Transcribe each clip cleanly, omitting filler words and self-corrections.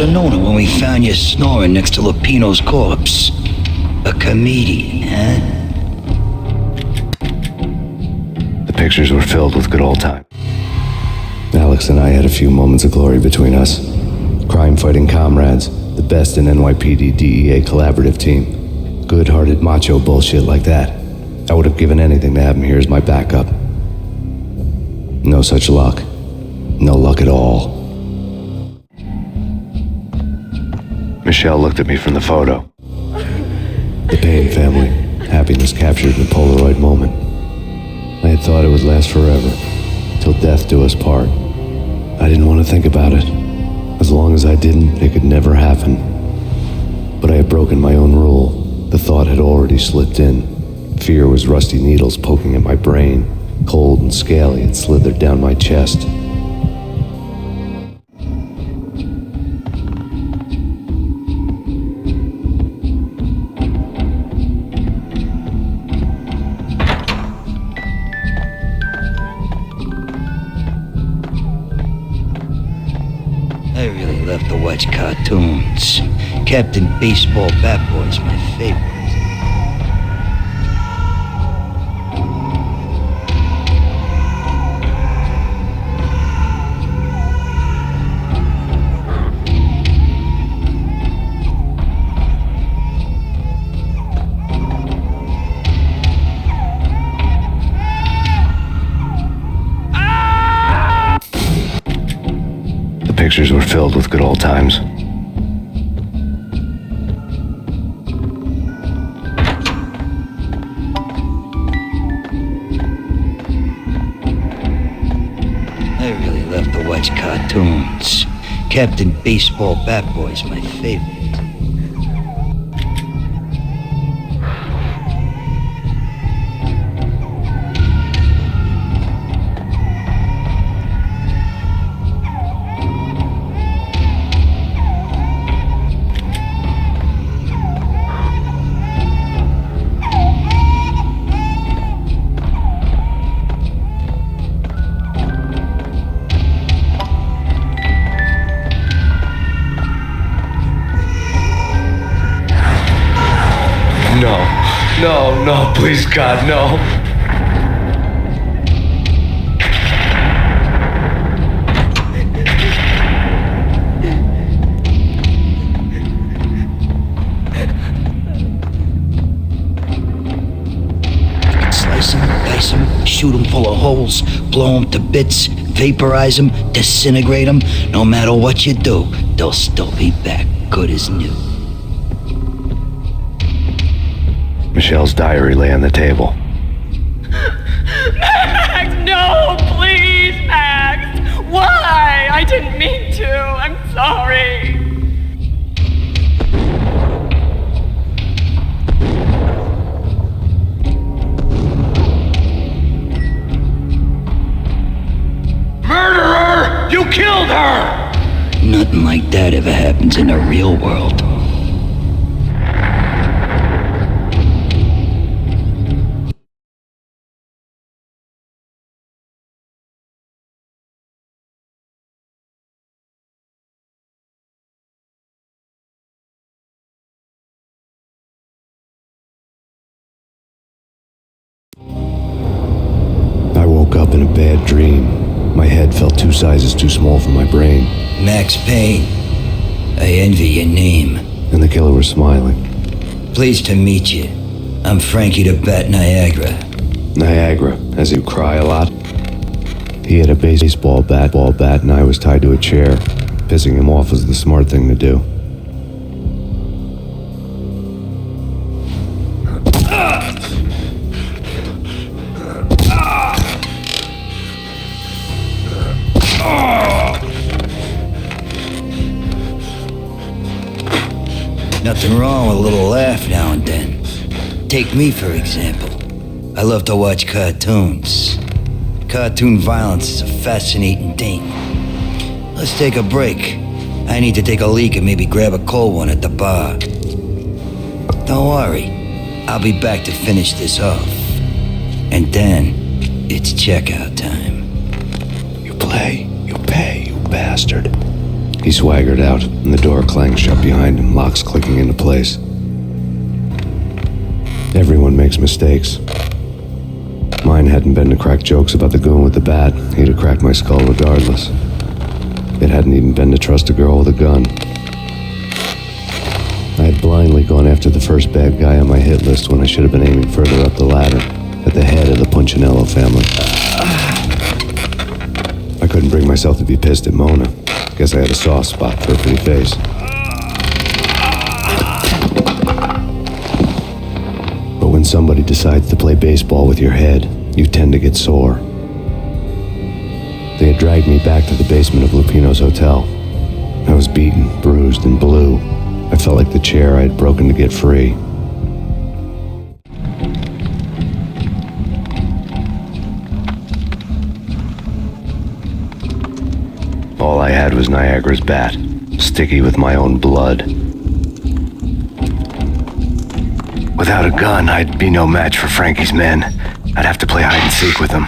have known it when we found you snoring next to Lupino's corpse. A comedian, huh? The pictures were filled with good old time. Alex and I had a few moments of glory between us. Crime-fighting comrades, the best in NYPD DEA collaborative team. Good-hearted macho bullshit like that. I would have given anything to have him here as my backup. No such luck. No luck at all. Michelle looked at me from the photo. The Payne family, happiness captured in a Polaroid moment. I had thought it would last forever, till death do us part. I didn't want to think about it. As long as I didn't, it could never happen. But I had broken my own rule. The thought had already slipped in. Fear was rusty needles poking at my brain. Cold and scaly, it slithered down my chest. I really love to watch cartoons. Captain Baseball Bat Boy's my favorite. The pictures were filled with good old times. I really love to watch cartoons. Captain Baseball Bat Boy's my favorite. No, please God, no. Slice them, dice them, shoot them full of holes, blow them to bits, vaporize them, disintegrate them. No matter what you do, they'll still be back good as new. Michelle's diary lay on the table. Max, no, please, Max. Why? I didn't mean to. I'm sorry. Murderer! You killed her! Nothing like that ever happens in the real world. I woke up in a bad dream. My head felt 2 sizes too small for my brain. Max Payne, I envy your name. And the killer was smiling. Pleased to meet you. I'm Frankie the Bat Niagara. Niagara, as you cry a lot. He had a baseball bat, and I was tied to a chair. Pissing him off was the smart thing to do. Nothing wrong with a little laugh now and then. Take me, for example. I love to watch cartoons. Cartoon violence is a fascinating thing. Let's take a break. I need to take a leak and maybe grab a cold one at the bar. Don't worry. I'll be back to finish this off. And then, it's checkout time. You play, you pay, you bastard. He swaggered out, and the door clanged shut behind him, locks clicking into place. Everyone makes mistakes. Mine hadn't been to crack jokes about the goon with the bat. He'd have cracked my skull regardless. It hadn't even been to trust a girl with a gun. I had blindly gone after the first bad guy on my hit list when I should have been aiming further up the ladder, at the head of the Punchinello family. I couldn't bring myself to be pissed at Mona. Guess I had a soft spot for her pretty face. But when somebody decides to play baseball with your head, you tend to get sore. They had dragged me back to the basement of Lupino's hotel. I was beaten, bruised, and blue. I felt like the chair I had broken to get free. All I had was Niagara's bat, sticky with my own blood. Without a gun, I'd be no match for Frankie's men. I'd have to play hide and seek with them.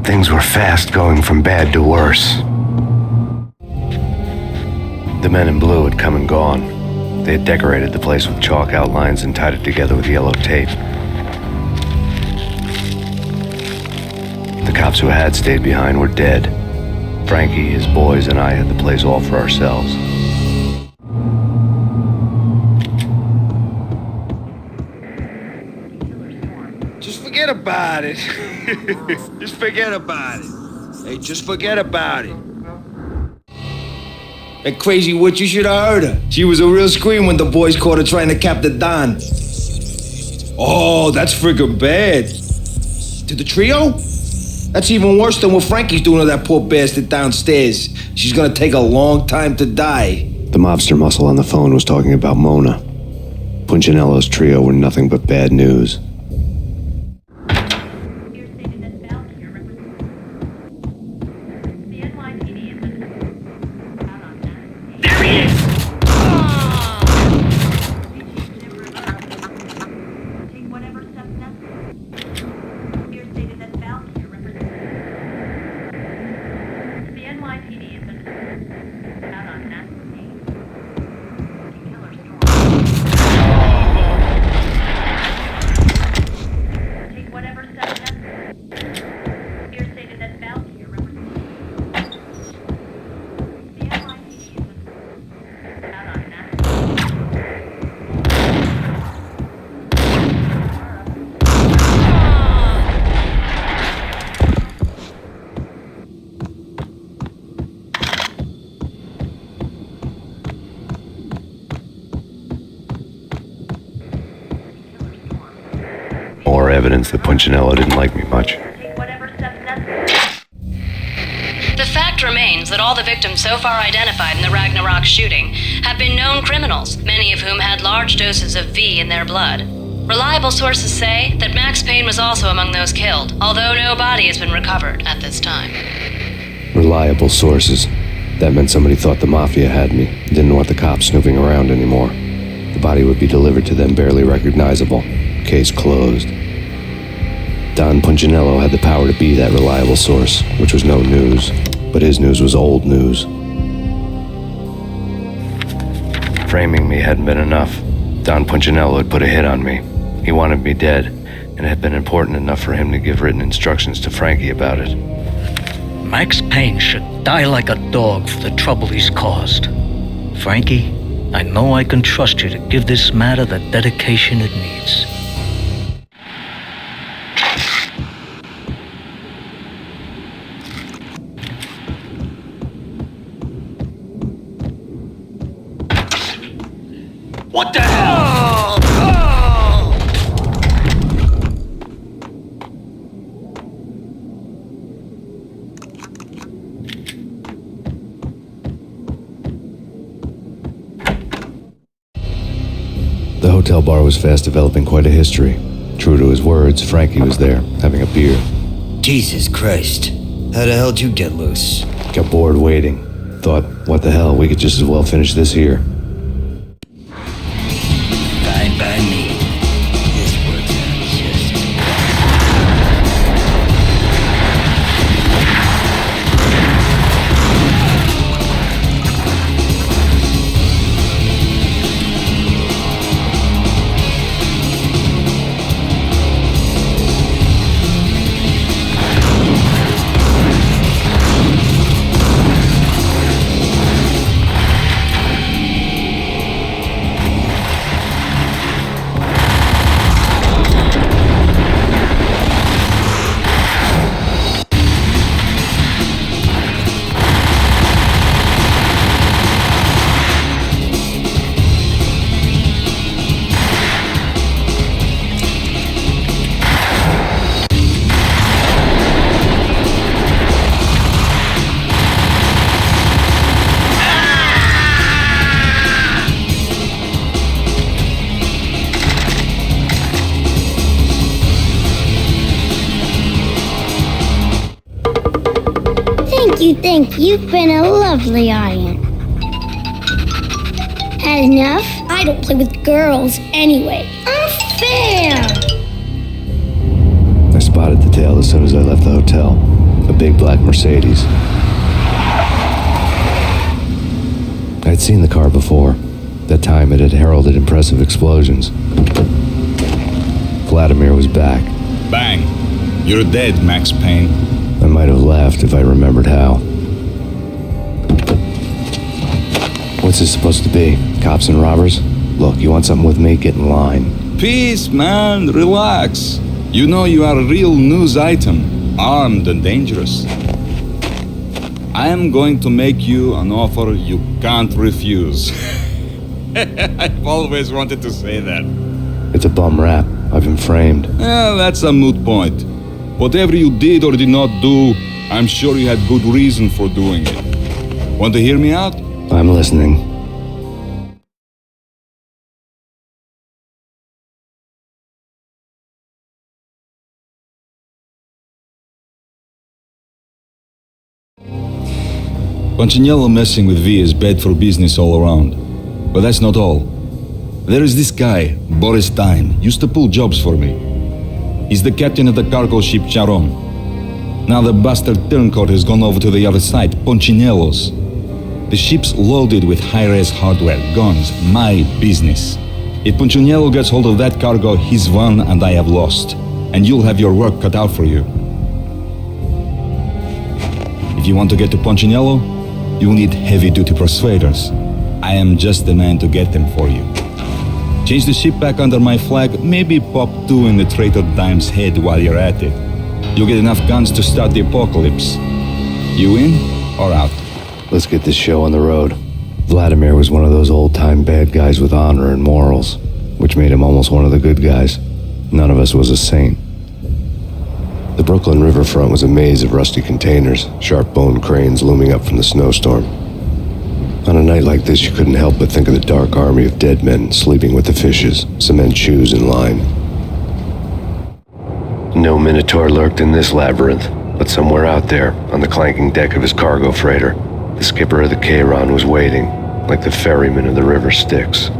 Things were fast going from bad to worse. The men in blue had come and gone. They had decorated the place with chalk outlines and tied it together with yellow tape. The cops who had stayed behind were dead. Frankie, his boys, and I had the place all for ourselves. Just forget about it. Just forget about it. Hey, just forget about it. That crazy witch, you should have heard her. She was a real scream when the boys caught her trying to cap the Don. Oh, that's friggin' bad. To the trio? That's even worse than what Frankie's doing to that poor bastard downstairs. She's gonna take a long time to die. The mobster muscle on the phone was talking about Mona. Punchinello's trio were nothing but bad news. More evidence that Punchinello didn't like me much. The fact remains that all the victims so far identified in the Ragnarok shooting have been known criminals, many of whom had large doses of V in their blood. Reliable sources say that Max Payne was also among those killed, although no body has been recovered at this time. Reliable sources. That meant somebody thought the Mafia had me, didn't want the cops snooping around anymore. The body would be delivered to them barely recognizable. Case closed. Don Punchinello had the power to be that reliable source, which was no news, but his news was old news. Framing me hadn't been enough. Don Punchinello had put a hit on me. He wanted me dead, and it had been important enough for him to give written instructions to Frankie about it. Max Payne should die like a dog for the trouble he's caused. Frankie, I know I can trust you to give this matter the dedication it needs. What the hell? The hotel bar was fast developing quite a history. True to his words, Frankie was there, having a beer. Jesus Christ. How the hell did you get loose? Got bored waiting. Thought, what the hell, we could just as well finish this here. Fine by me. This works out just think you've been a lovely audience. Had enough? I don't play with girls anyway. Unfair! I spotted the tail as soon as I left the hotel. A big black Mercedes. I'd seen the car before. That time it had heralded impressive explosions. Vladimir was back. Bang! You're dead, Max Payne. I might have laughed if I remembered how. What's this supposed to be? Cops and robbers? Look, you want something with me? Get in line. Peace, man. Relax. You know you are a real news item. Armed and dangerous. I am going to make you an offer you can't refuse. I've always wanted to say that. It's a bum rap. I've been framed. That's a moot point. Whatever you did or did not do, I'm sure you had good reason for doing it. Want to hear me out? I'm listening. Punchinello messing with V is bad for business all around. But that's not all. There is this guy, Boris Time, used to pull jobs for me. He's the captain of the cargo ship Charon. Now the bastard turncoat has gone over to the other side, Punchinello's. The ship's loaded with high-res hardware, guns, my business. If Punchinello gets hold of that cargo, he's won and I have lost. And you'll have your work cut out for you. If you want to get to Punchinello, you'll need heavy-duty persuaders. I am just the man to get them for you. Change the ship back under my flag, maybe pop 2 in the traitor Dime's head while you're at it. You'll get enough guns to start the apocalypse. You in or out? Let's get this show on the road. Vladimir was one of those old-time bad guys with honor and morals, which made him almost one of the good guys. None of us was a saint. The Brooklyn riverfront was a maze of rusty containers, sharp-boned cranes looming up from the snowstorm. On a night like this, you couldn't help but think of the dark army of dead men sleeping with the fishes, cement shoes in line. No Minotaur lurked in this labyrinth, but somewhere out there, on the clanking deck of his cargo freighter, the skipper of the Chiron was waiting, like the ferryman of the River Styx.